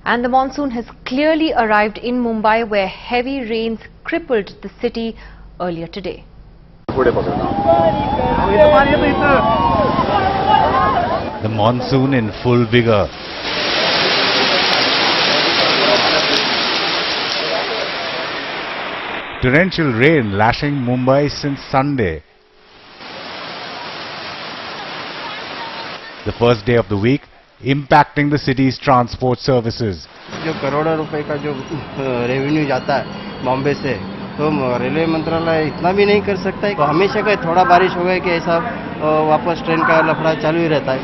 And the monsoon has clearly arrived in Mumbai, where heavy rains crippled the city earlier today. The monsoon in full vigor. Torrential rain lashing Mumbai since Sunday. The first day of the week, impacting the city's transport services. जो करोड़ों रुपए का जो revenue जाता है बॉम्बे से, तो railway मंत्रालय इतना भी नहीं कर सकता है। हमेशा का थोड़ा बारिश हो गया कि ऐसा वापस ट्रेन का लफड़ा चालू ही रहता है.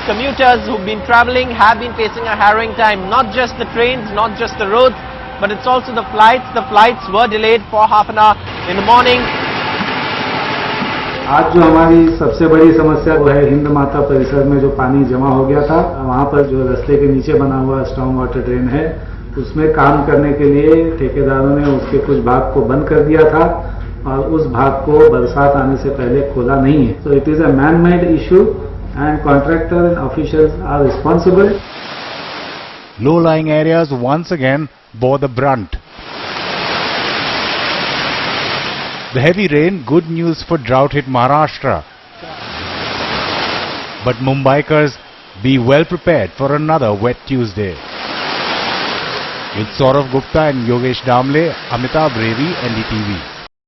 Commuters who've been travelling have been facing a harrowing time. Not just the trains, not just the roads, but it's also the flights. The flights were delayed for half an hour in the morning. आज जो हमारी सबसे बड़ी समस्या वो है हिंद माता परिसर में जो पानी जमा हो गया था, वहाँ पर जो रास्ते के नीचे बना हुआ स्ट्रॉन्ग वाटर ड्रेन है, उसमें काम करने के लिए ठेकेदारों ने उसके कुछ भाग को बंद कर दिया था और उस भाग को बरसात आने से पहले खोला नहीं है. So it is a man-made issue and contractor and officials are responsible. Low-lying areas once again bore the brunt. The heavy rain, good news for drought-hit Maharashtra. But Mumbaikars, be well prepared for another wet Tuesday. With Saurav Gupta and Yogesh Damle, Amitabh Revi, NDTV.